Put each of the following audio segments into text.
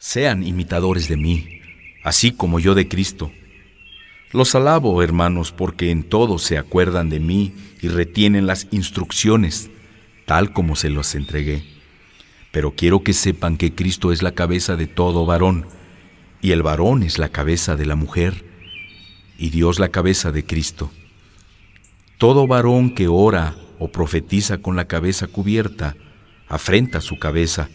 Sean imitadores de mí, así como yo de Cristo. Los alabo, hermanos, porque en todo se acuerdan de mí y retienen las instrucciones, tal como se los entregué. Pero quiero que sepan que Cristo es la cabeza de todo varón, y el varón es la cabeza de la mujer, y Dios la cabeza de Cristo. Todo varón que ora o profetiza con la cabeza cubierta, afrenta su cabeza,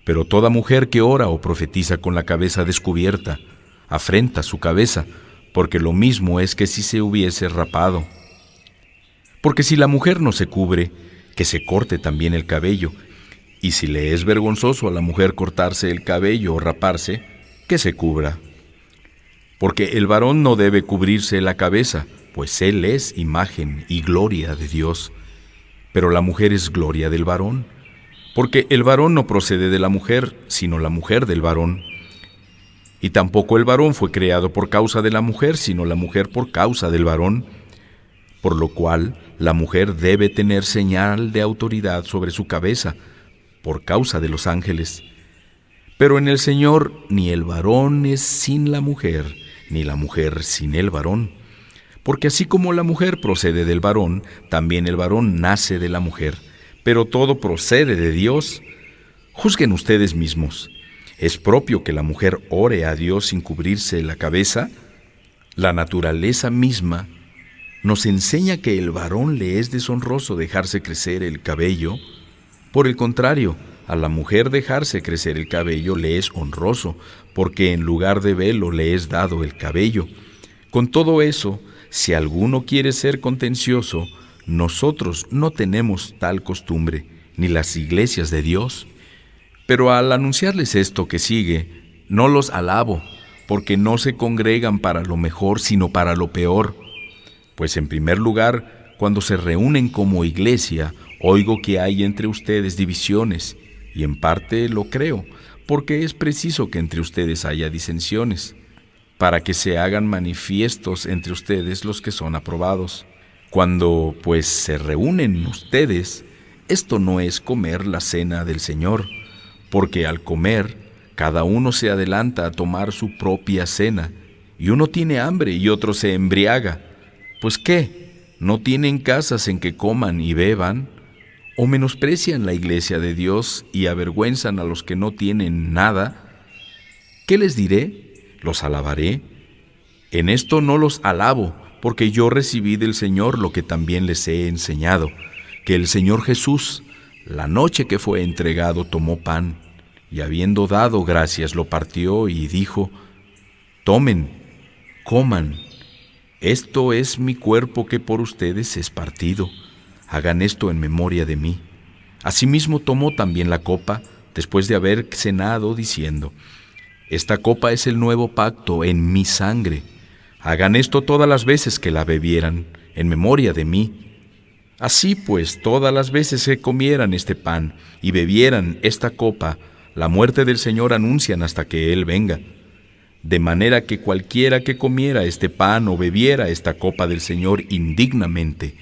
pero toda mujer que ora o profetiza con la cabeza descubierta, afrenta su cabeza, porque lo mismo es que si se hubiese rapado. Porque si la mujer no se cubre, que se corte también el cabello, y si le es vergonzoso a la mujer cortarse el cabello o raparse, que se cubra. Porque el varón no debe cubrirse la cabeza, pues él es imagen y gloria de Dios, pero la mujer es gloria del varón. Porque el varón no procede de la mujer, sino la mujer del varón. Y tampoco el varón fue creado por causa de la mujer, sino la mujer por causa del varón. Por lo cual, la mujer debe tener señal de autoridad sobre su cabeza, por causa de los ángeles. Pero en el Señor, ni el varón es sin la mujer, ni la mujer sin el varón. Porque así como la mujer procede del varón, también el varón nace de la mujer. Pero todo procede de Dios. Juzguen ustedes mismos. ¿Es propio que la mujer ore a Dios sin cubrirse la cabeza? La naturaleza misma nos enseña que el varón le es deshonroso dejarse crecer el cabello. Por el contrario, a la mujer dejarse crecer el cabello le es honroso, porque en lugar de velo le es dado el cabello. Con todo eso, si alguno quiere ser contencioso, nosotros no tenemos tal costumbre, ni las iglesias de Dios. Pero al anunciarles esto que sigue, no los alabo, porque no se congregan para lo mejor, sino para lo peor. Pues en primer lugar, cuando se reúnen como iglesia, oigo que hay entre ustedes divisiones, y en parte lo creo, porque es preciso que entre ustedes haya disensiones, para que se hagan manifiestos entre ustedes los que son aprobados. Cuando, pues, se reúnen ustedes, esto no es comer la cena del Señor, porque al comer, cada uno se adelanta a tomar su propia cena, y uno tiene hambre y otro se embriaga. Pues, ¿qué? ¿No tienen casas en que coman y beban? ¿O menosprecian la iglesia de Dios y avergüenzan a los que no tienen nada? ¿Qué les diré? ¿Los alabaré? En esto no los alabo, porque yo recibí del Señor lo que también les he enseñado, que el Señor Jesús, la noche que fue entregado, tomó pan, y habiendo dado gracias, lo partió y dijo: Tomen, coman, esto es mi cuerpo que por ustedes es partido, hagan esto en memoria de mí. Asimismo tomó también la copa, después de haber cenado, diciendo: Esta copa es el nuevo pacto en mi sangre. Hagan esto todas las veces que la bebieran, en memoria de mí. Así pues, todas las veces que comieran este pan y bebieran esta copa, la muerte del Señor anuncian hasta que Él venga. De manera que cualquiera que comiera este pan o bebiera esta copa del Señor indignamente,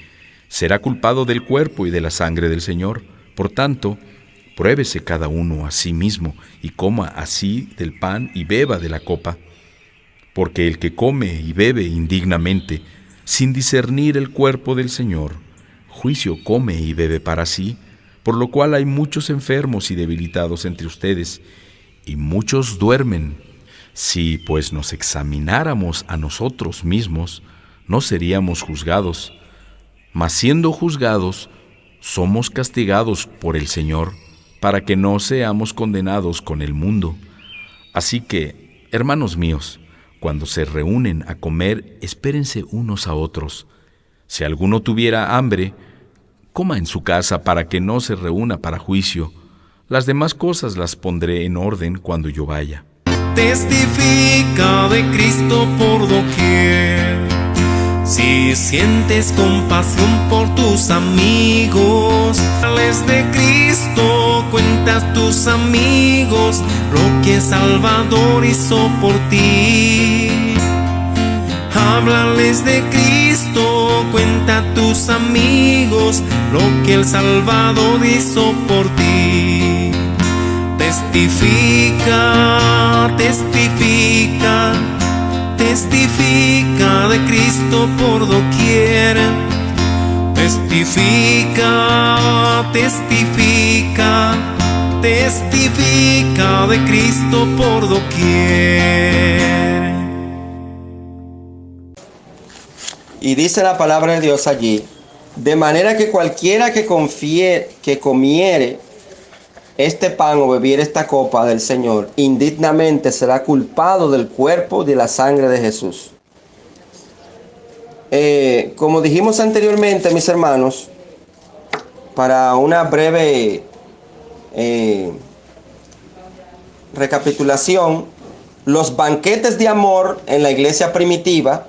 será culpado del cuerpo y de la sangre del Señor. Por tanto, pruébese cada uno a sí mismo y coma así del pan y beba de la copa. Porque el que come y bebe indignamente, sin discernir el cuerpo del Señor, juicio come y bebe para sí, por lo cual hay muchos enfermos y debilitados entre ustedes, y muchos duermen. Si pues nos examináramos a nosotros mismos, no seríamos juzgados, mas siendo juzgados, somos castigados por el Señor, para que no seamos condenados con el mundo. Así que, hermanos míos, cuando se reúnen a comer, espérense unos a otros. Si alguno tuviera hambre, coma en su casa para que no se reúna para juicio. Las demás cosas las pondré en orden cuando yo vaya. Testifica de Cristo por doquier. Si sientes compasión por tus amigos, háblales de Cristo, cuentas tus amigos lo que Salvador hizo por ti. Háblales de Cristo, cuenta a tus amigos lo que el Salvador hizo por ti. Testifica, testifica, testifica de Cristo por doquier. Testifica, testifica, testifica de Cristo por doquier. Y dice la palabra de Dios allí: de manera que cualquiera que comiere este pan o bebiere esta copa del Señor indignamente será culpado del cuerpo y de la sangre de Jesús. Como dijimos anteriormente, mis hermanos, para una breve recapitulación, los banquetes de amor en la iglesia primitiva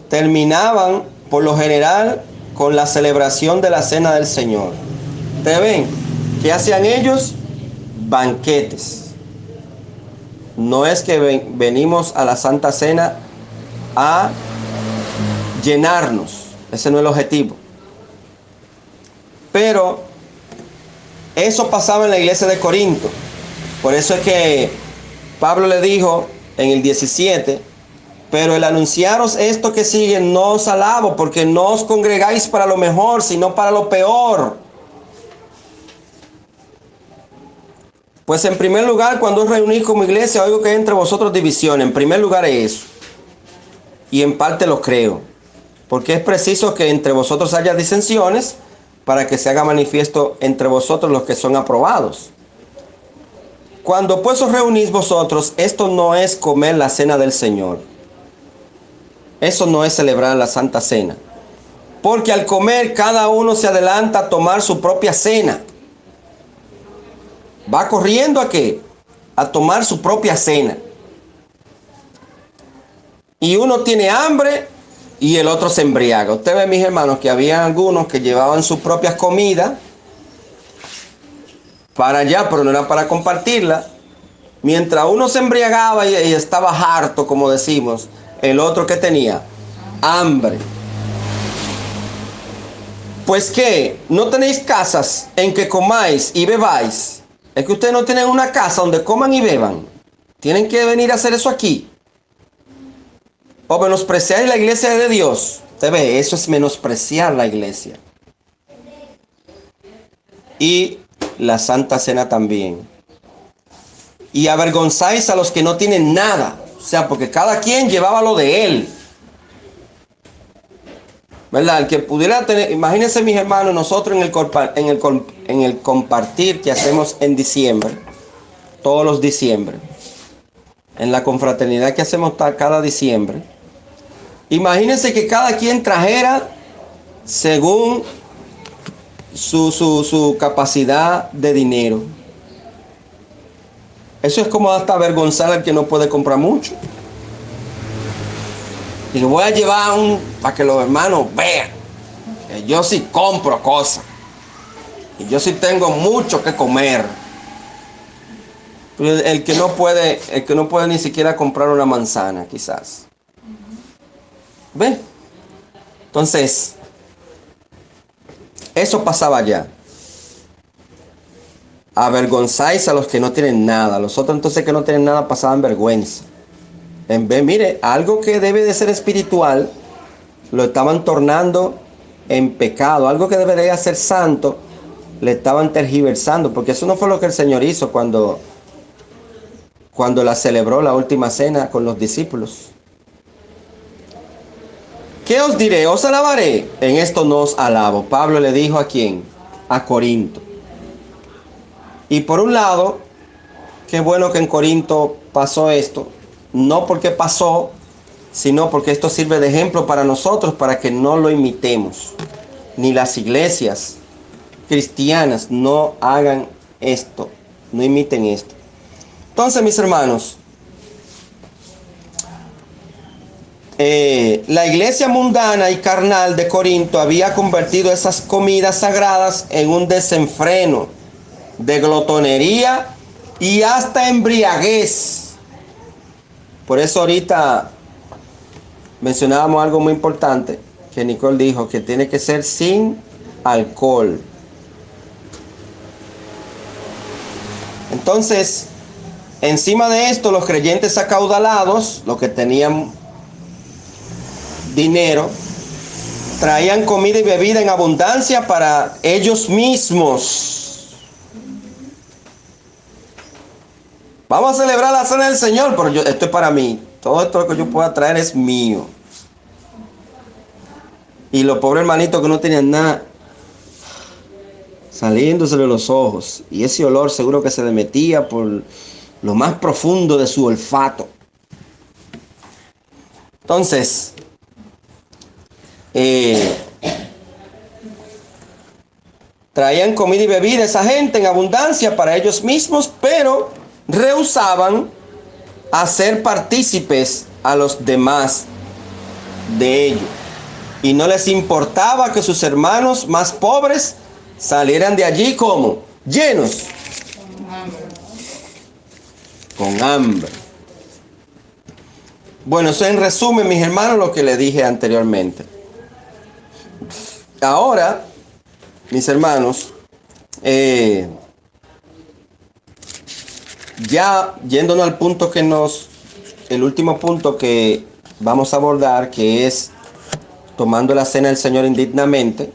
terminaban por lo general con la celebración de la cena del Señor. ¿Ustedes ven? ¿Qué hacían ellos? Banquetes. No es que venimos a la Santa Cena a llenarnos. Ese no es el objetivo. Pero eso pasaba en la iglesia de Corinto. Por eso es que Pablo le dijo en el 17: pero el anunciaros esto que sigue no os alabo, porque no os congregáis para lo mejor, sino para lo peor. Pues en primer lugar, cuando os reunís como iglesia, oigo que hay entre vosotros división. En primer lugar es eso. Y en parte lo creo. Porque es preciso que entre vosotros haya disensiones para que se haga manifiesto entre vosotros los que son aprobados. Cuando pues os reunís vosotros, esto no es comer la cena del Señor. Eso no es celebrar la Santa Cena. Porque al comer cada uno se adelanta a tomar su propia cena. Va corriendo ¿a qué? A tomar su propia cena. Y uno tiene hambre y el otro se embriaga. Ustedes ven, mis hermanos, que había algunos que llevaban sus propias comidas para allá, pero no era para compartirla. Mientras uno se embriagaba y estaba harto, como decimos, el otro que tenía hambre. Pues que no tenéis casas en que comáis y bebáis. Es que ustedes no tienen una casa donde coman y beban. Tienen que venir a hacer eso aquí. O menospreciáis la iglesia de Dios. Usted ve, eso es menospreciar la iglesia. Y la Santa Cena también. Y avergonzáis a los que no tienen nada. O sea, porque cada quien llevaba lo de él. ¿Verdad? El que pudiera tener, imagínense, mis hermanos, nosotros en el compartir que hacemos en diciembre, todos los diciembre, en la confraternidad que hacemos cada diciembre, imagínense que cada quien trajera según su capacidad de dinero. Eso es como hasta avergonzar al que no puede comprar mucho. Y lo voy a llevar para que los hermanos vean que yo sí compro cosas. Y yo sí tengo mucho que comer. El que no puede ni siquiera comprar una manzana, quizás. ¿Ven? Entonces, eso pasaba allá. Avergonzáis a los que no tienen nada. Los otros entonces que no tienen nada pasaban vergüenza. En vez, mire, algo que debe de ser espiritual, lo estaban tornando en pecado. Algo que debería ser santo, le estaban tergiversando. Porque eso no fue lo que el Señor hizo cuando la celebró la última cena con los discípulos. ¿Qué os diré? ¿Os alabaré? En esto no os alabo. Pablo le dijo ¿a quién? A Corinto. Y por un lado, qué bueno que en Corinto pasó esto. No porque pasó, sino porque esto sirve de ejemplo para nosotros, para que no lo imitemos. Ni las iglesias cristianas no hagan esto, no imiten esto. Entonces, mis hermanos, la iglesia mundana y carnal de Corinto había convertido esas comidas sagradas en un desenfreno de glotonería y hasta embriaguez. Por eso ahorita mencionábamos algo muy importante que Nicole dijo, que tiene que ser sin alcohol. Entonces, encima de esto, los creyentes acaudalados, los que tenían dinero, traían comida y bebida en abundancia para ellos mismos. Vamos a celebrar la cena del Señor, pero esto es para mí. Todo esto que yo pueda traer es mío. Y los pobres hermanitos que no tenían nada, saliéndose de los ojos. Y ese olor seguro que se le metía por lo más profundo de su olfato. Entonces, traían comida y bebida esa gente en abundancia para ellos mismos, pero rehusaban hacer partícipes a los demás de ello. Y no les importaba que sus hermanos más pobres salieran de allí como llenos, con hambre. Bueno, eso en resumen, mis hermanos, lo que les dije anteriormente. Ahora, mis hermanos, ya yéndonos al punto el último punto que vamos a abordar, que es tomando la cena del Señor indignamente.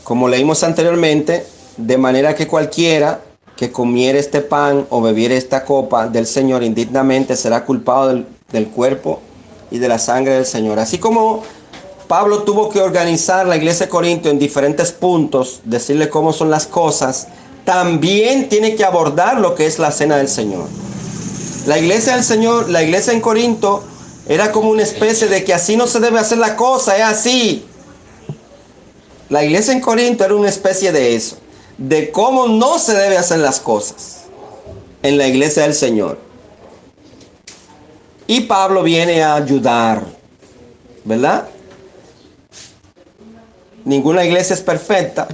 Como leímos anteriormente, de manera que cualquiera que comiere este pan o bebiere esta copa del Señor indignamente será culpado del cuerpo y de la sangre del Señor. Así como Pablo tuvo que organizar la iglesia de Corinto en diferentes puntos, decirle cómo son las cosas, también tiene que abordar lo que es la cena del Señor. La iglesia del Señor, la iglesia en Corinto, era como una especie de que así no se debe hacer la cosa, es así. La iglesia en Corinto era una especie de eso, de cómo no se debe hacer las cosas en la iglesia del Señor. Y Pablo viene a ayudar, ¿verdad? Ninguna iglesia es perfecta,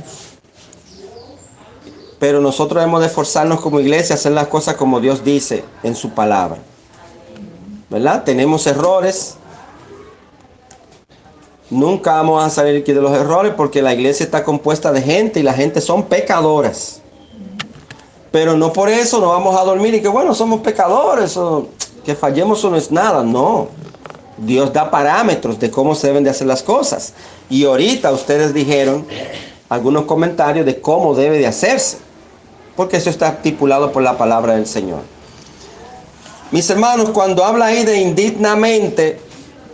pero nosotros debemos de esforzarnos como iglesia a hacer las cosas como Dios dice en su palabra, ¿verdad? Tenemos errores. Nunca vamos a salir aquí de los errores porque la iglesia está compuesta de gente y la gente son pecadoras. Pero no por eso nos vamos a dormir y que bueno, somos pecadores o que fallemos eso no es nada. No. Dios da parámetros de cómo se deben de hacer las cosas. Y ahorita ustedes dijeron algunos comentarios de cómo debe de hacerse. Porque eso está estipulado por la palabra del Señor. Mis hermanos, cuando habla ahí de indignamente,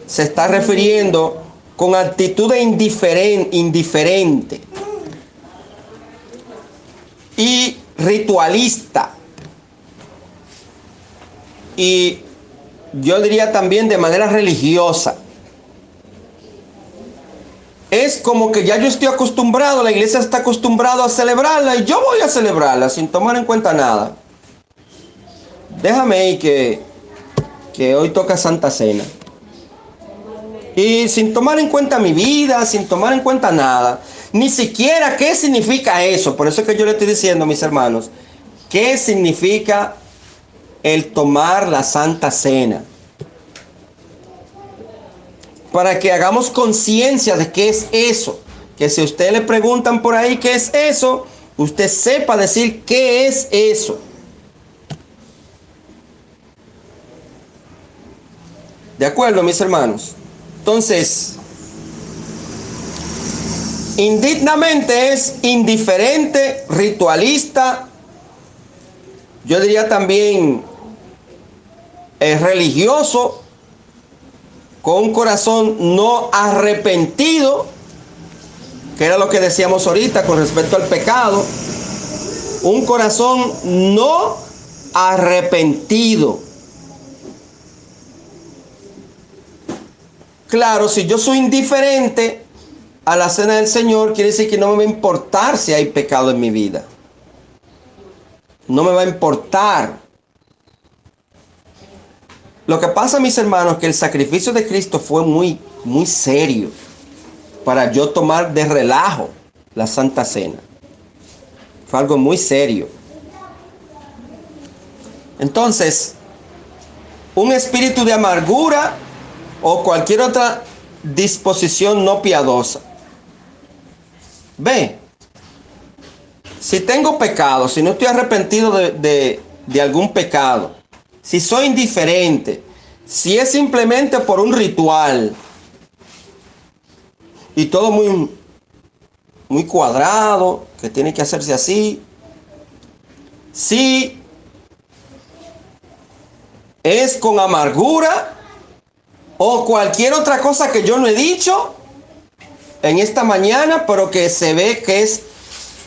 se está refiriendo con actitud indiferente y ritualista. Y yo diría también de manera religiosa. Es como que ya yo estoy acostumbrado, la iglesia está acostumbrada a celebrarla y yo voy a celebrarla sin tomar en cuenta nada. Déjame ir que hoy toca Santa Cena. Y sin tomar en cuenta mi vida, sin tomar en cuenta nada. Ni siquiera qué significa eso. Por eso es que yo le estoy diciendo, mis hermanos, qué significa el tomar la Santa Cena. Para que hagamos conciencia de qué es eso. Que si a usted le preguntan por ahí qué es eso, usted sepa decir qué es eso. ¿De acuerdo, mis hermanos? Entonces, indignamente es indiferente, ritualista, yo diría también religioso, con un corazón no arrepentido, que era lo que decíamos ahorita con respecto al pecado, un corazón no arrepentido. Claro, si yo soy indiferente a la cena del Señor, quiere decir que no me va a importar si hay pecado en mi vida. No me va a importar. Lo que pasa, mis hermanos, que el sacrificio de Cristo fue muy, muy serio para yo tomar de relajo la Santa Cena. Fue algo muy serio. Entonces, un espíritu de amargura o cualquier otra disposición no piadosa. Ve, Si tengo pecado, si no estoy arrepentido de algún pecado, si soy indiferente, si es simplemente por un ritual y todo muy cuadrado, que tiene que hacerse así, si es con amargura o cualquier otra cosa que yo no he dicho en esta mañana, pero que se ve que es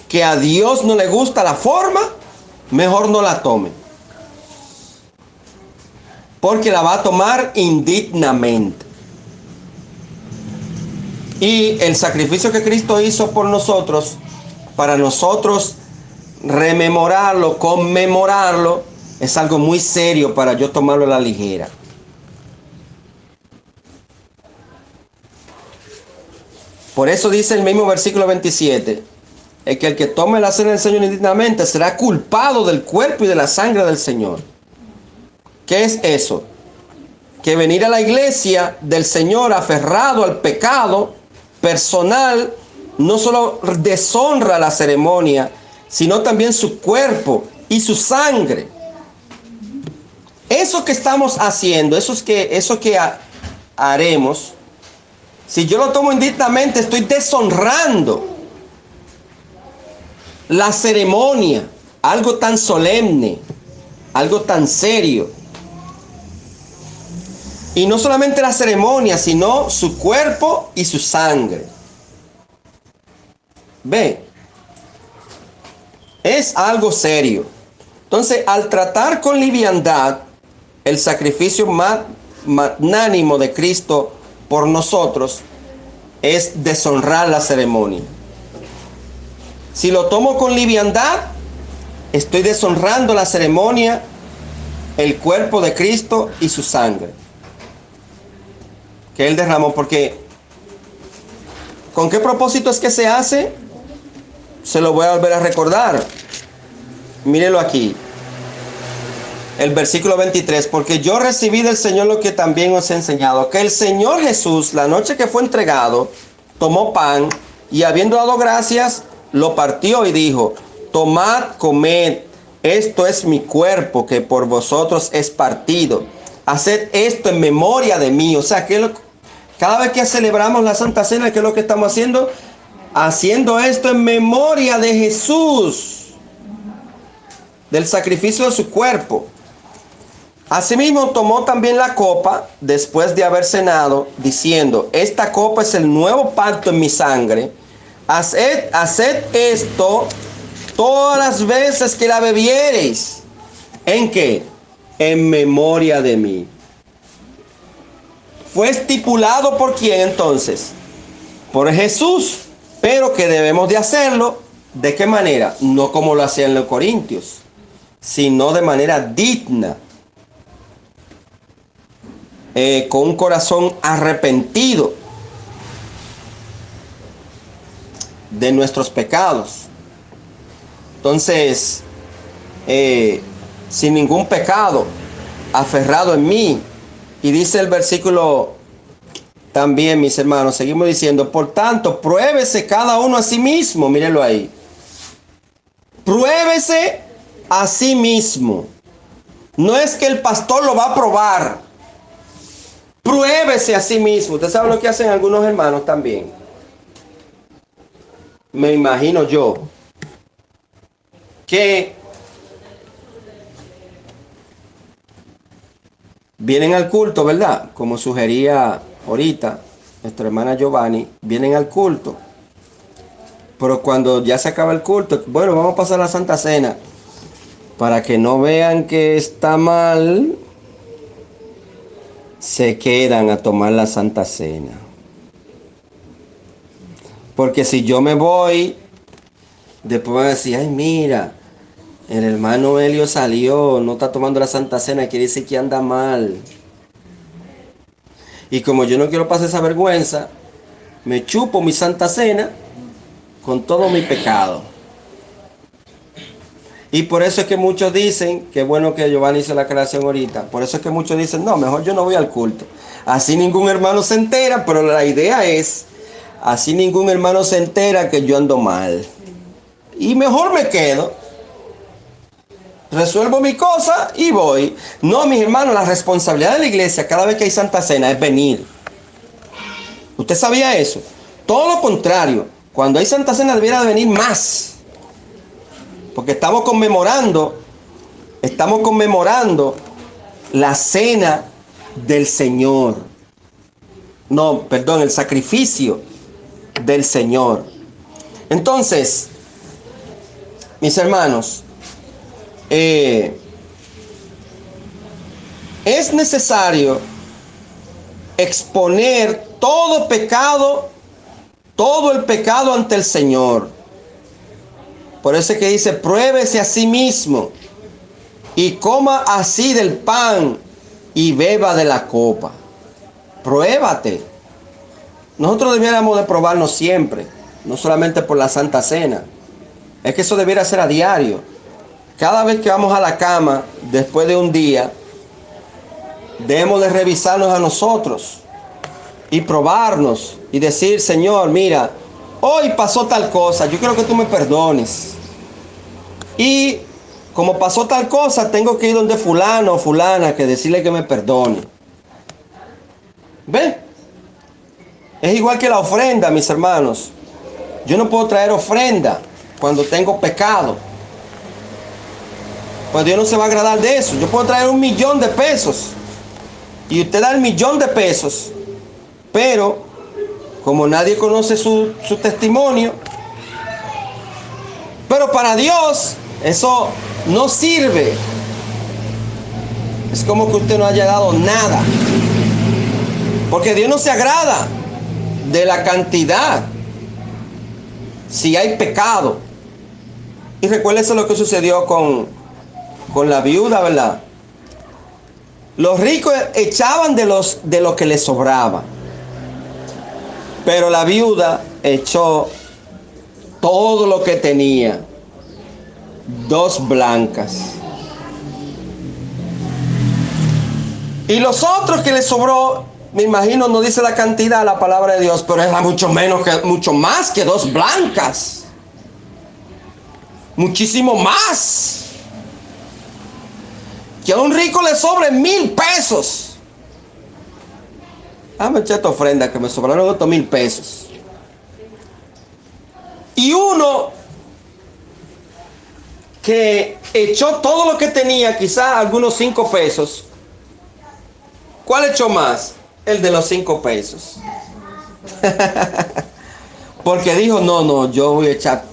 que a Dios no le gusta la forma, mejor no la tome. Porque la va a tomar indignamente. Y el sacrificio que Cristo hizo por nosotros, para nosotros rememorarlo, conmemorarlo, es algo muy serio para yo tomarlo a la ligera. Por eso dice el mismo versículo 27, el que tome la cena del Señor indignamente será culpado del cuerpo y de la sangre del Señor. ¿Qué es eso? Que venir a la iglesia del Señor aferrado al pecado personal no solo deshonra la ceremonia, sino también su cuerpo y su sangre. Eso que estamos haciendo, eso que haremos, si yo lo tomo indignamente, estoy deshonrando la ceremonia, algo tan solemne, algo tan serio. Y no solamente la ceremonia, sino su cuerpo y su sangre. Ve, es algo serio. Entonces, al tratar con liviandad el sacrificio magnánimo de Cristo por nosotros, es deshonrar la ceremonia. Si lo tomo con liviandad, estoy deshonrando la ceremonia, el cuerpo de Cristo y su sangre que Él derramó. Porque ¿con qué propósito es que se hace? Se lo voy a volver a recordar. Mírelo aquí. El versículo 23. Porque yo recibí del Señor lo que también os he enseñado. Que el Señor Jesús, la noche que fue entregado, tomó pan y habiendo dado gracias, lo partió y dijo: tomad, comed, esto es mi cuerpo que por vosotros es partido. Haced esto en memoria de mí. O sea, que cada vez que celebramos la Santa Cena, ¿qué es lo que estamos haciendo? Haciendo esto en memoria de Jesús, del sacrificio de su cuerpo. Asimismo tomó también la copa después de haber cenado, diciendo: esta copa es el nuevo pacto en mi sangre. Haced esto todas las veces que la bebiereis. ¿En qué? En memoria de mí. Fue estipulado por quién entonces? Por Jesús. Pero que debemos de hacerlo, ¿de qué manera? No como lo hacían los corintios, sino de manera digna, con un corazón arrepentido de nuestros pecados. Entonces, sin ningún pecado, aferrado en mí. Y dice el versículo también, mis hermanos, seguimos diciendo: por tanto, pruébese cada uno a sí mismo. Mírenlo ahí. Pruébese a sí mismo. No es que el pastor lo va a probar. Pruébese a sí mismo. Usted sabe lo que hacen algunos hermanos también. Me imagino yo que vienen al culto, ¿verdad? Como sugería ahorita nuestra hermana Giovanni, vienen al culto. Pero cuando ya se acaba el culto, bueno, vamos a pasar la Santa Cena. Para que no vean que está mal, se quedan a tomar la Santa Cena. Porque si yo me voy, después van a decir: ay, mira, el hermano Helio salió, no está tomando la Santa Cena, quiere decir que anda mal. Y como yo no quiero pasar esa vergüenza, me chupo mi Santa Cena con todo mi pecado. Y por eso es que muchos dicen, que bueno que Giovanni hizo la aclaración ahorita, por eso es que muchos dicen: no, mejor yo no voy al culto. Así ningún hermano se entera, pero la idea es, así ningún hermano se entera que yo ando mal. y mejor me quedo. Resuelvo mi cosa y voy. No, mis hermanos, la responsabilidad de la iglesia cada vez que hay Santa Cena es venir. ¿Usted sabía eso? Todo lo contrario. Cuando hay Santa Cena debiera de venir más. Porque estamos conmemorando la cena del Señor. No, perdón, el sacrificio del Señor. Entonces, mis hermanos, es necesario exponer todo el pecado ante el Señor. Por eso es que dice, pruébese a sí mismo y coma así del pan y beba de la copa. Pruébate. Nosotros debiéramos de probarnos siempre, no solamente por la Santa Cena. Es que eso debiera ser a diario. Cada vez que vamos a la cama, después de un día, debemos de revisarnos a nosotros y probarnos y decir, Señor, mira, hoy pasó tal cosa, yo quiero que tú me perdones. Y como pasó tal cosa, tengo que ir donde fulano o fulana que decirle que me perdone. ¿Ve? Es igual que la ofrenda, mis hermanos. Yo no puedo traer ofrenda cuando tengo pecado. Pues Dios no se va a agradar de eso. Yo puedo traer 1.000.000 de pesos y usted da el 1.000.000 de pesos, pero como nadie conoce su testimonio, pero para Dios eso no sirve. Es como que usted no haya dado nada, porque Dios no se agrada de la cantidad si hay pecado. Y recuérdese lo que sucedió con la viuda, ¿verdad? Los ricos echaban de lo que les sobraba, pero la viuda echó todo lo que tenía, 2 blancas. Y los otros que les sobró, me imagino, no dice la cantidad la palabra de Dios, pero era mucho más que 2 blancas. Muchísimo más. Que a un rico le sobren 1.000 pesos. Me eché esta ofrenda que me sobraron otros 1.000 pesos. Y uno que echó todo lo que tenía, quizás algunos 5 pesos. ¿Cuál echó más? El de los 5 pesos. Porque dijo, no, yo voy a echar.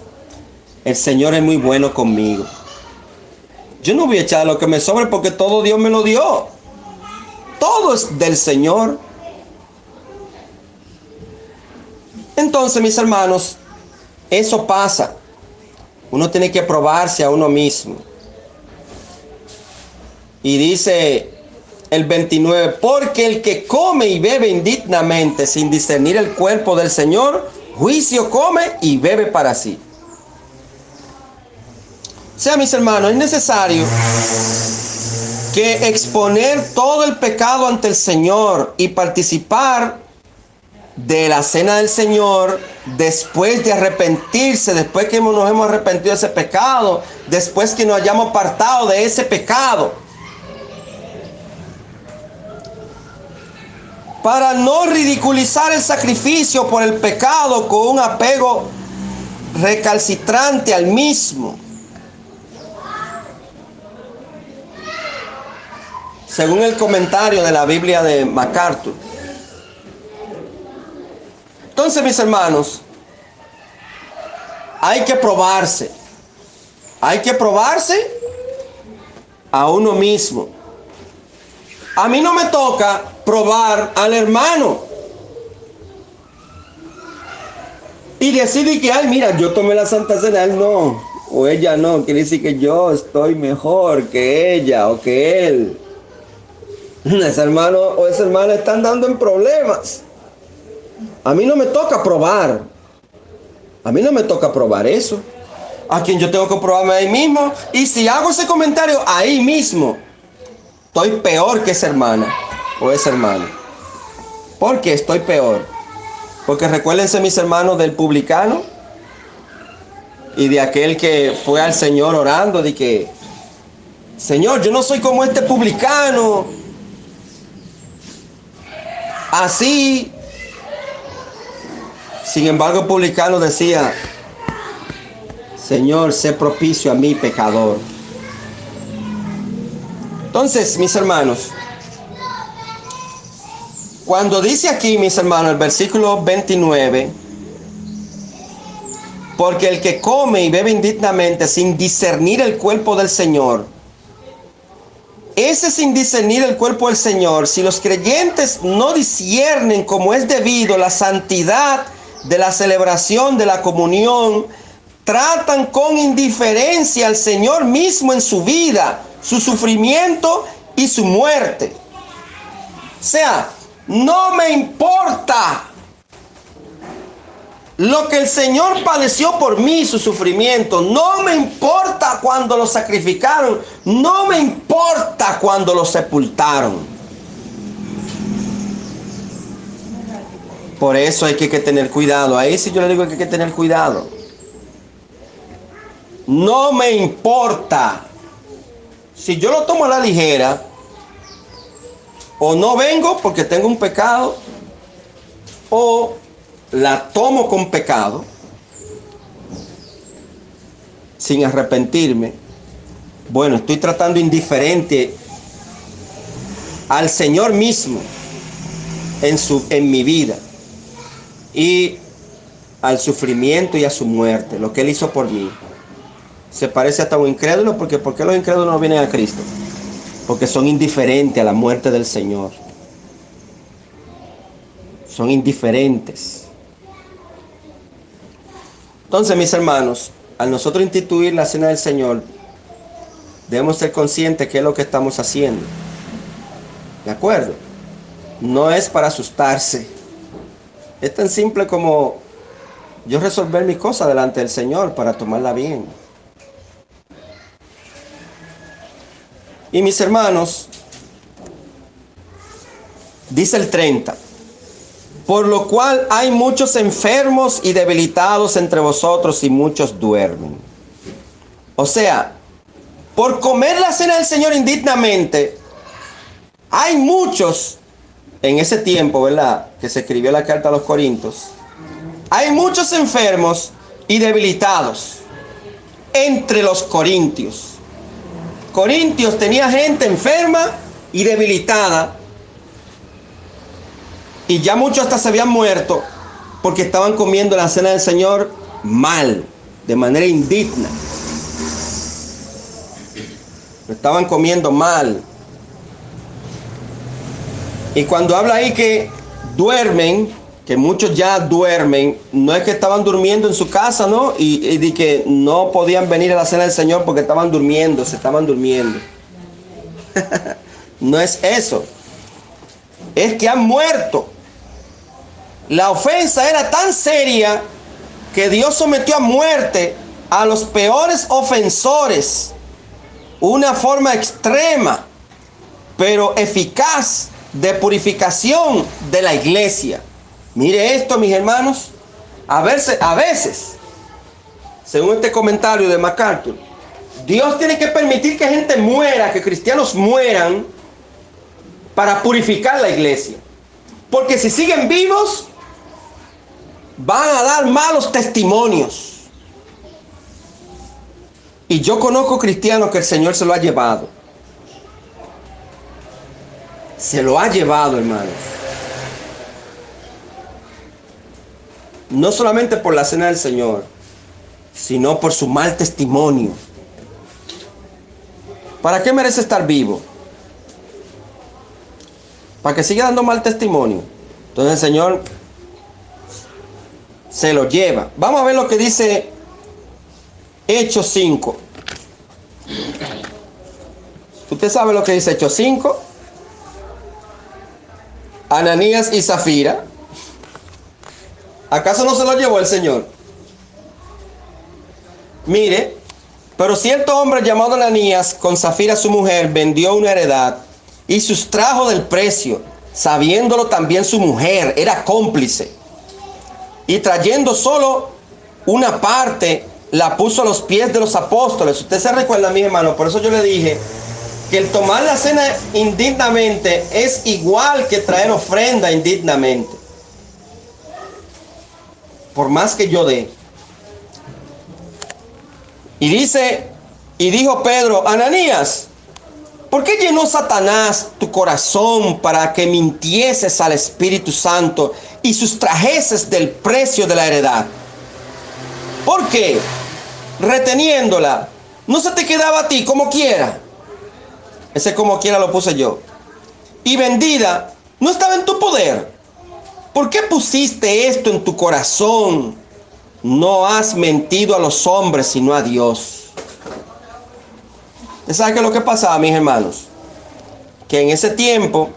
El Señor es muy bueno conmigo. Yo no voy a echar lo que me sobre porque todo Dios me lo dio. Todo es del Señor. Entonces, mis hermanos, eso pasa. Uno tiene que probarse a uno mismo. Y dice el 29, porque el que come y bebe indignamente sin discernir el cuerpo del Señor, juicio come y bebe para sí. O sea, mis hermanos, es necesario que exponer todo el pecado ante el Señor y participar de la cena del Señor después de arrepentirse, después que nos hemos arrepentido de ese pecado, después que nos hayamos apartado de ese pecado. Para no ridiculizar el sacrificio por el pecado con un apego recalcitrante al mismo. Según el comentario de la Biblia de MacArthur. Entonces, mis hermanos, hay que probarse. Hay que probarse a uno mismo. A mí no me toca probar al hermano y decir que, ay, mira, yo tomé la Santa Cena, él no, o ella no, quiere decir que yo estoy mejor que ella o que él. Ese hermano o esa hermana están dando en problemas. A mí no me toca probar. A mí no me toca probar eso. A quien yo tengo que probarme ahí mismo. Y si hago ese comentario ahí mismo, estoy peor que esa hermana o ese hermano. ¿Por qué estoy peor? Porque recuérdense, mis hermanos, del publicano y de aquel que fue al Señor orando de que, Señor, yo no soy como este publicano. Así. Sin embargo, el publicano decía, Señor, sé propicio a mí, pecador. Entonces, mis hermanos, cuando dice aquí, mis hermanos, el versículo 29, porque el que come y bebe indignamente sin discernir el cuerpo del Señor, ese sin discernir el cuerpo del Señor, si los creyentes no disciernen como es debido la santidad de la celebración de la comunión, tratan con indiferencia al Señor mismo en su vida, su sufrimiento y su muerte. O sea, no me importa lo que el Señor padeció por mí, su sufrimiento. No me importa cuando lo sacrificaron. No me importa cuando lo sepultaron. Por eso hay que tener cuidado. Ahí sí yo le digo que hay que tener cuidado. No me importa. Si yo lo tomo a la ligera, o no vengo porque tengo un pecado, o la tomo con pecado, sin arrepentirme, bueno, estoy tratando indiferente al Señor mismo en mi vida y al sufrimiento y a su muerte, lo que Él hizo por mí. Se parece hasta un incrédulo, porque ¿por qué los incrédulos no vienen a Cristo? Porque son indiferentes a la muerte del Señor. Son indiferentes. Entonces, mis hermanos, al nosotros instituir la cena del Señor, debemos ser conscientes de qué es lo que estamos haciendo. ¿De acuerdo? No es para asustarse. Es tan simple como yo resolver mis cosas delante del Señor para tomarla bien. Y mis hermanos, dice el 30, por lo cual hay muchos enfermos y debilitados entre vosotros y muchos duermen. O sea, por comer la cena del Señor indignamente, hay muchos, en ese tiempo, ¿verdad?, que se escribió la carta a los Corintios, hay muchos enfermos y debilitados entre los corintios. Corintios tenía gente enferma y debilitada, y ya muchos hasta se habían muerto porque estaban comiendo la cena del Señor mal, de manera indigna. Lo estaban comiendo mal. Y cuando habla ahí que duermen, que muchos ya duermen, no es que estaban durmiendo en su casa, ¿no? Y de que no podían venir a la cena del Señor porque estaban durmiendo, se estaban durmiendo. No es eso. Es que han muerto. La ofensa era tan seria que Dios sometió a muerte a los peores ofensores. Una forma extrema, pero eficaz de purificación de la iglesia. Mire esto, mis hermanos. A veces, según este comentario de MacArthur, Dios tiene que permitir que gente muera, que cristianos mueran, para purificar la iglesia. Porque si siguen vivos, van a dar malos testimonios. Y yo conozco cristianos que el Señor se lo ha llevado. Se lo ha llevado, hermanos. No solamente por la cena del Señor, sino por su mal testimonio. ¿Para qué merece estar vivo? Para que siga dando mal testimonio. Entonces el Señor se lo lleva. Vamos a ver lo que dice Hechos 5. ¿Usted sabe lo que dice Hechos 5? Ananías y Zafira. ¿Acaso no se lo llevó el Señor? Mire, pero cierto hombre llamado Ananías, con Zafira su mujer, vendió una heredad y sustrajo del precio, sabiéndolo también su mujer, era cómplice. Y trayendo solo una parte, la puso a los pies de los apóstoles. Usted se recuerda, mis hermanos, por eso yo le dije que el tomar la cena indignamente es igual que traer ofrenda indignamente. Por más que yo dé. Y dijo Pedro: Ananías, ¿por qué llenó Satanás tu corazón para que mintieses al Espíritu Santo y sustrajeses del precio de la heredad? ¿Por qué? Reteniéndola, ¿no se te quedaba a ti como quiera? Ese como quiera lo puse yo. Y vendida, ¿no estaba en tu poder? ¿Por qué pusiste esto en tu corazón? No has mentido a los hombres, sino a Dios. ¿Usted sabe qué es lo que pasaba, mis hermanos? Que en ese tiempo,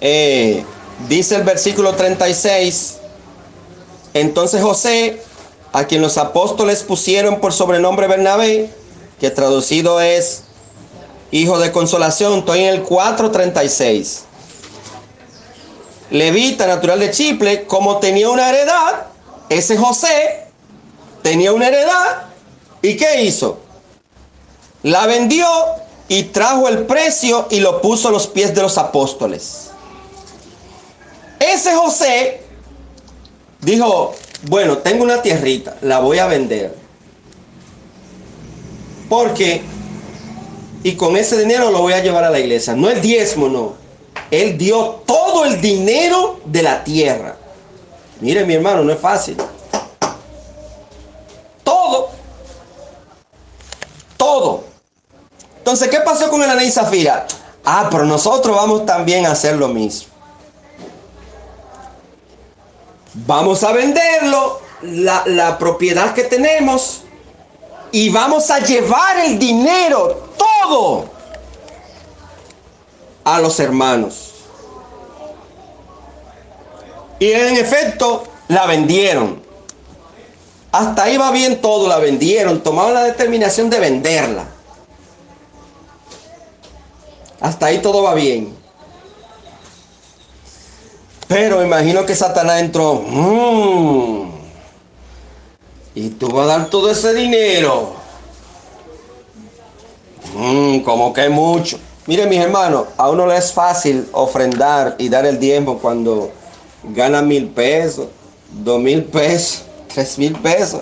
dice el versículo 36, entonces José, a quien los apóstoles pusieron por sobrenombre Bernabé, que traducido es hijo de consolación, estoy en el 4:36. Levita, natural de Chipre, como tenía una heredad, ese José tenía una heredad, ¿y qué hizo? La vendió y trajo el precio y lo puso a los pies de los apóstoles. Ese José dijo: bueno, tengo una tierrita, la voy a vender. Porque, y con ese dinero lo voy a llevar a la iglesia. No el diezmo, no. Él dio todo el dinero de la tierra. Mire, mi hermano, no es fácil. Todo. Todo. Entonces, ¿qué pasó con el Ananías y Zafira? Ah, pero nosotros vamos también a hacer lo mismo. Vamos a venderlo, la propiedad que tenemos, y vamos a llevar el dinero, todo, a los hermanos. Y en efecto, la vendieron. Hasta ahí va bien todo, la vendieron, tomaron la determinación de venderla. Hasta ahí todo va bien. Pero imagino que Satanás entró. Y tú vas a dar todo ese dinero. Como que mucho. Miren, mis hermanos, a uno le es fácil ofrendar y dar el diezmo cuando gana 1,000 pesos, 2,000 pesos, 3,000 pesos.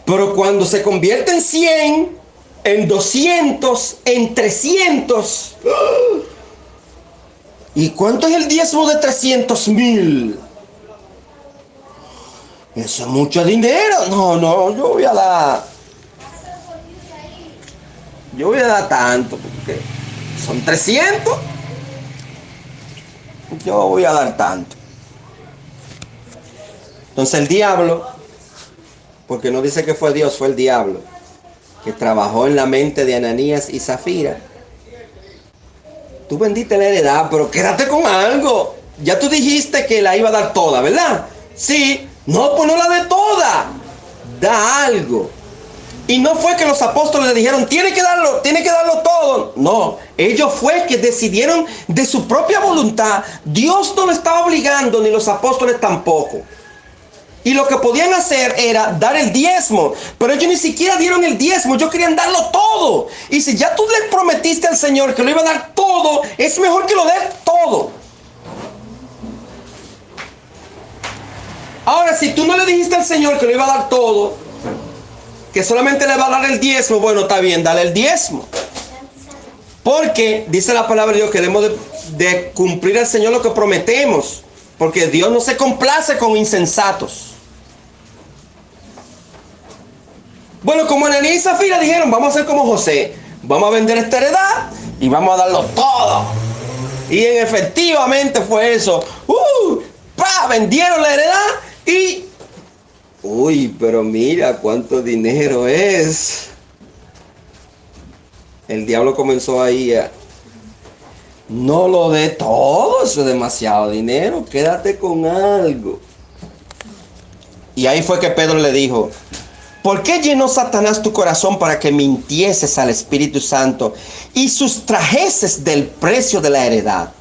Pero cuando se convierte en 100, en 200, en 300. ¿Y cuánto es el diezmo de 300,000? Eso es mucho dinero. No, yo voy a dar tanto, porque son 300. Yo voy a dar tanto. Entonces el diablo, porque no dice que fue Dios, fue el diablo, que trabajó en la mente de Ananías y Zafira. Tú vendiste la heredad, pero quédate con algo. Ya tú dijiste que la iba a dar toda, ¿verdad? Sí. No, pues no la de toda. Da algo. Y no fue que los apóstoles le dijeron: tiene que darlo todo. No, ellos fue que decidieron de su propia voluntad. Dios no lo estaba obligando, ni los apóstoles tampoco. Y lo que podían hacer era dar el diezmo. Pero ellos ni siquiera dieron el diezmo. Ellos querían darlo todo. Y si ya tú le prometiste al Señor que lo iba a dar todo, es mejor que lo dé todo. Ahora, si tú no le dijiste al Señor que lo iba a dar todo, que solamente le va a dar el diezmo, bueno, está bien, dale el diezmo. Porque dice la palabra de Dios que debemos de cumplir al Señor lo que prometemos. Porque Dios no se complace con insensatos. Bueno, como Ananías y Zafira dijeron: vamos a hacer como José. Vamos a vender esta heredad y vamos a darlo todo. Y efectivamente fue eso. Vendieron la heredad y... Uy, pero mira cuánto dinero es. El diablo comenzó ahí a... No lo dé todo, eso es demasiado dinero, quédate con algo. Y ahí fue que Pedro le dijo: ¿por qué llenó Satanás tu corazón para que mintieses al Espíritu Santo y sustrajeses del precio de la heredad?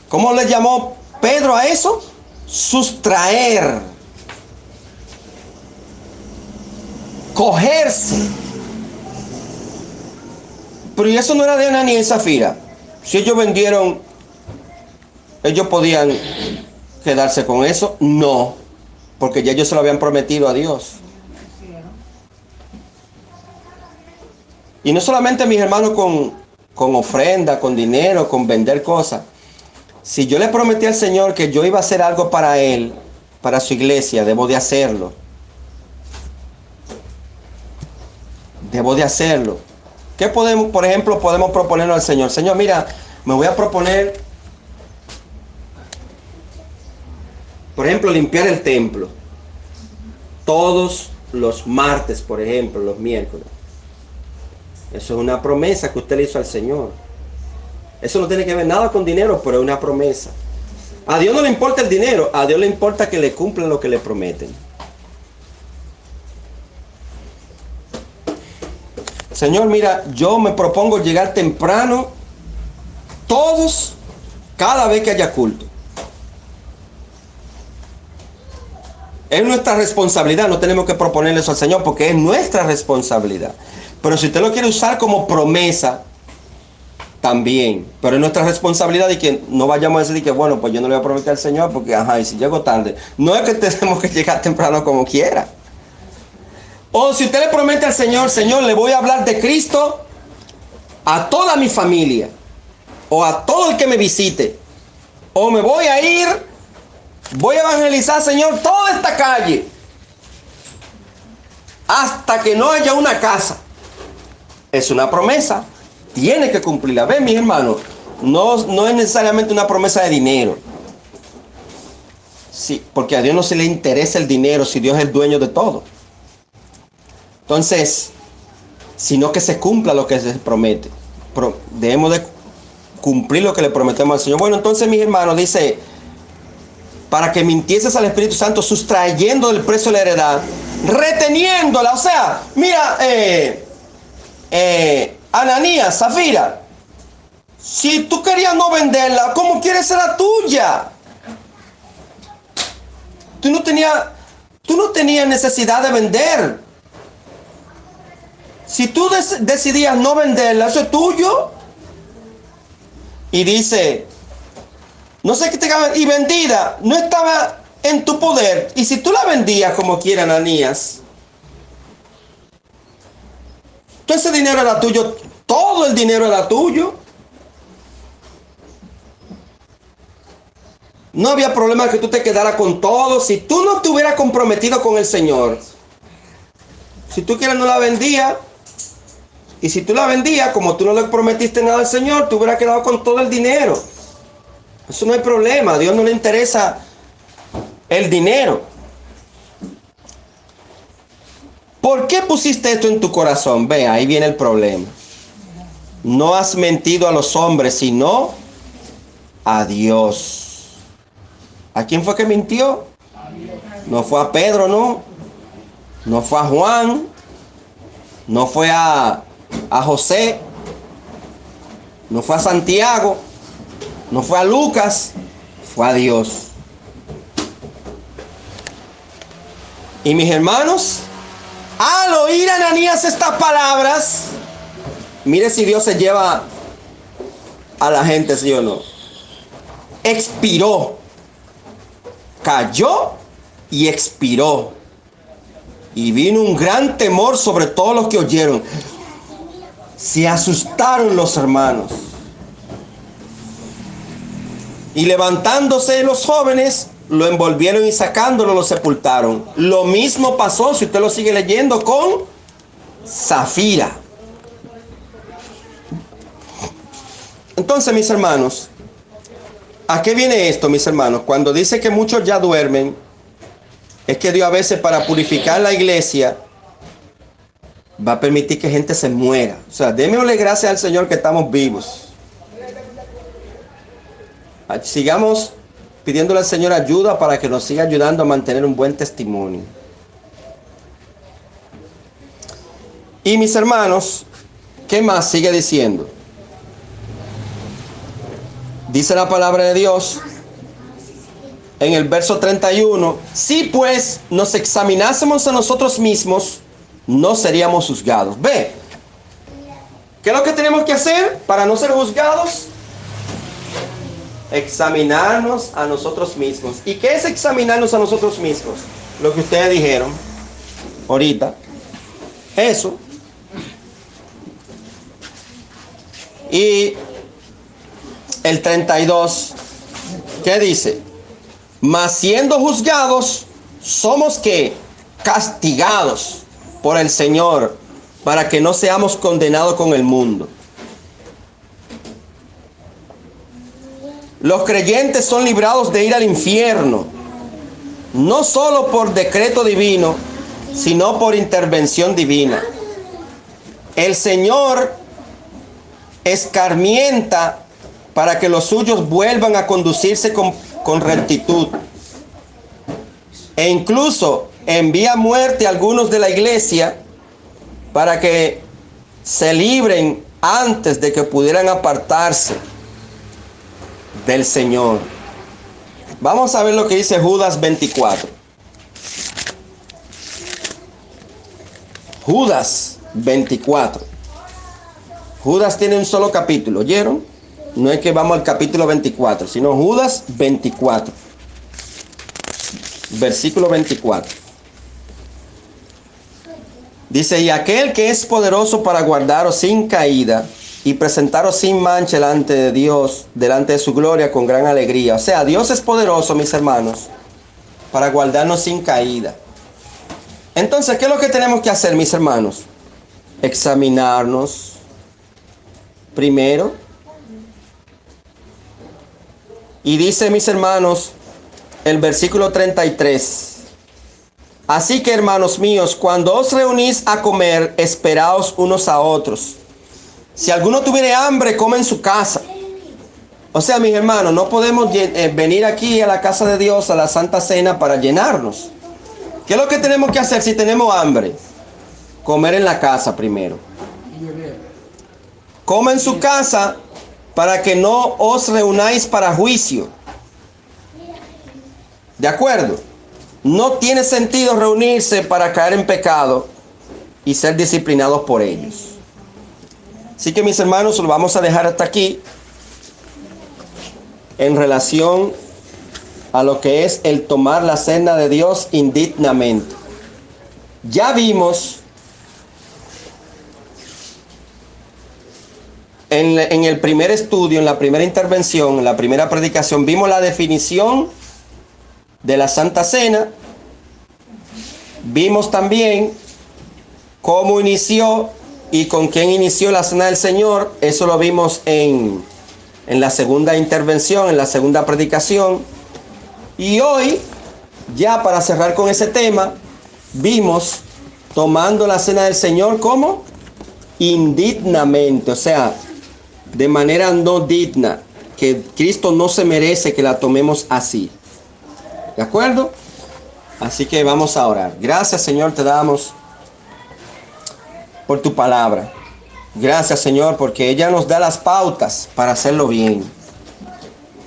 ¿Cómo le llamó Pedro a eso? Sustraer. cogerse. Pero y eso no era de Ananías y Zafira. Si ellos vendieron, ellos podían quedarse con eso. No, porque ya ellos se lo habían prometido a Dios. Y no solamente, mis hermanos, con ofrenda, con dinero, con vender cosas. Si yo le prometí al Señor que yo iba a hacer algo para Él, para su iglesia, debo de hacerlo. Debo de hacerlo. ¿Qué podemos, por ejemplo, podemos proponernos al Señor? Señor, mira, me voy a proponer, por ejemplo, limpiar el templo. Todos los martes, por ejemplo, los miércoles. Eso es una promesa que usted le hizo al Señor. Eso no tiene que ver nada con dinero, pero es una promesa. A Dios no le importa el dinero, a Dios le importa que le cumplan lo que le prometen. Señor, mira, yo me propongo llegar temprano, todos, cada vez que haya culto. Es nuestra responsabilidad, no tenemos que proponerle eso al Señor porque es nuestra responsabilidad. Pero si usted lo quiere usar como promesa, también. Pero es nuestra responsabilidad de que no vayamos a decir que, bueno, pues yo no le voy a prometer al Señor porque, ajá, y si llego tarde. No es que tenemos que llegar temprano como quiera. O si usted le promete al Señor, Señor, le voy a hablar de Cristo a toda mi familia. O a todo el que me visite. O me voy a ir, voy a evangelizar, Señor, toda esta calle. Hasta que no haya una casa. Es una promesa. Tiene que cumplirla. Ven, mis hermanos, no es necesariamente una promesa de dinero. Sí, porque a Dios no se le interesa el dinero si Dios es el dueño de todo. Entonces, sino que se cumpla lo que se promete. Debemos de cumplir lo que le prometemos al Señor. Bueno, entonces, mis hermanos, dice, para que mintieses al Espíritu Santo, sustrayendo del precio de la heredad, reteniéndola. O sea, mira, Ananías, Zafira, si tú querías no venderla, ¿cómo quieres ser la tuya? Tú no tenías necesidad de vender. Si tú decidías no venderla, eso es tuyo. Y dice, no sé qué te hagan, y vendida, no estaba en tu poder. Y si tú la vendías como quiera, Ananías, todo ese dinero era tuyo, todo el dinero era tuyo. No había problema que tú te quedaras con todo. Si tú no te hubieras comprometido con el Señor, si tú quieres no la vendías, y si tú la vendías, como tú no le prometiste nada al Señor, tú hubieras quedado con todo el dinero. Eso no hay problema, a Dios no le interesa el dinero. ¿Por qué pusiste esto en tu corazón? Ve, ahí viene el problema. No has mentido a los hombres, sino a Dios. ¿A quién fue que mintió? No fue a Pedro, no. No fue a Juan. No fue a José. No fue a Santiago. No fue a Lucas. Fue a Dios. Y mis hermanos, al oír a Ananías estas palabras, mire si Dios se lleva a la gente, ¿sí o no? Expiró. Cayó y expiró. Y vino un gran temor sobre todos los que oyeron. Se asustaron los hermanos. Y levantándose los jóvenes, lo envolvieron y sacándolo lo sepultaron. Lo mismo pasó, si usted lo sigue leyendo, con Zafira. Entonces, mis hermanos, ¿a qué viene esto, mis hermanos? Cuando dice que muchos ya duermen, es que Dios a veces, para purificar la iglesia, va a permitir que gente se muera. O sea, démosle gracias al Señor que estamos vivos. Sigamos pidiéndole al Señor ayuda para que nos siga ayudando a mantener un buen testimonio. Y mis hermanos, ¿qué más sigue diciendo? Dice la palabra de Dios en el verso 31. Si pues nos examinásemos a nosotros mismos, no seríamos juzgados. Ve, ¿qué es lo que tenemos que hacer para no ser juzgados? Examinarnos a nosotros mismos. ¿Y qué es examinarnos a nosotros mismos? Lo que ustedes dijeron ahorita. Eso. Y el 32, ¿qué dice? Mas siendo juzgados, somos que castigados por el Señor, para que no seamos condenados con el mundo. Los creyentes son librados de ir al infierno, no solo por decreto divino, sino por intervención divina. El Señor escarmienta para que los suyos vuelvan a conducirse con rectitud. E incluso envía muerte a algunos de la iglesia para que se libren antes de que pudieran apartarse del Señor. Vamos a ver lo que dice Judas 24. Judas 24. Judas tiene un solo capítulo, ¿oyeron? No es que vamos al capítulo 24, sino Judas 24. Versículo 24. Dice, y aquel que es poderoso para guardaros sin caída y presentaros sin mancha delante de Dios, delante de su gloria con gran alegría. O sea, Dios es poderoso, mis hermanos, para guardarnos sin caída. Entonces, ¿qué es lo que tenemos que hacer, mis hermanos? Examinarnos primero. Y dice, mis hermanos, el versículo 33. Así que, hermanos míos, cuando os reunís a comer, esperaos unos a otros. Si alguno tuviere hambre, come en su casa. O sea, mis hermanos, no podemos venir aquí a la casa de Dios, a la Santa Cena, para llenarnos. ¿Qué es lo que tenemos que hacer si tenemos hambre? Comer en la casa primero. Come en su casa para que no os reunáis para juicio. ¿De acuerdo? No tiene sentido reunirse para caer en pecado y ser disciplinados por ellos. Así que, mis hermanos, lo vamos a dejar hasta aquí en relación a lo que es el tomar la cena de Dios indignamente. Ya vimos en el primer estudio, en la primera intervención, en la primera predicación, vimos la definición de la Santa Cena. Vimos también cómo inició y con quién inició la Cena del Señor. Eso lo vimos en la segunda intervención, en la segunda predicación. Y hoy, ya para cerrar con ese tema, vimos tomando la Cena del Señor como indignamente, o sea, de manera no digna, que Cristo no se merece que la tomemos así. ¿De acuerdo? Así que vamos a orar. Gracias, Señor, te damos por tu palabra. Gracias, Señor, porque ella nos da las pautas para hacerlo bien.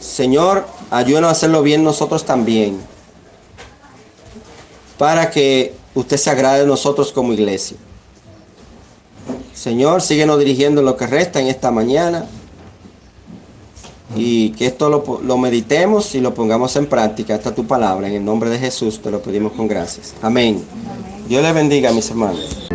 Señor, ayúdanos a hacerlo bien nosotros también, para que usted se agrade de nosotros como iglesia. Señor, síguenos dirigiendo en lo que resta en esta mañana, y que esto lo meditemos y lo pongamos en práctica. Esta es tu palabra. En el nombre de Jesús te lo pedimos con gracias. Amén. Dios les bendiga, mis hermanos.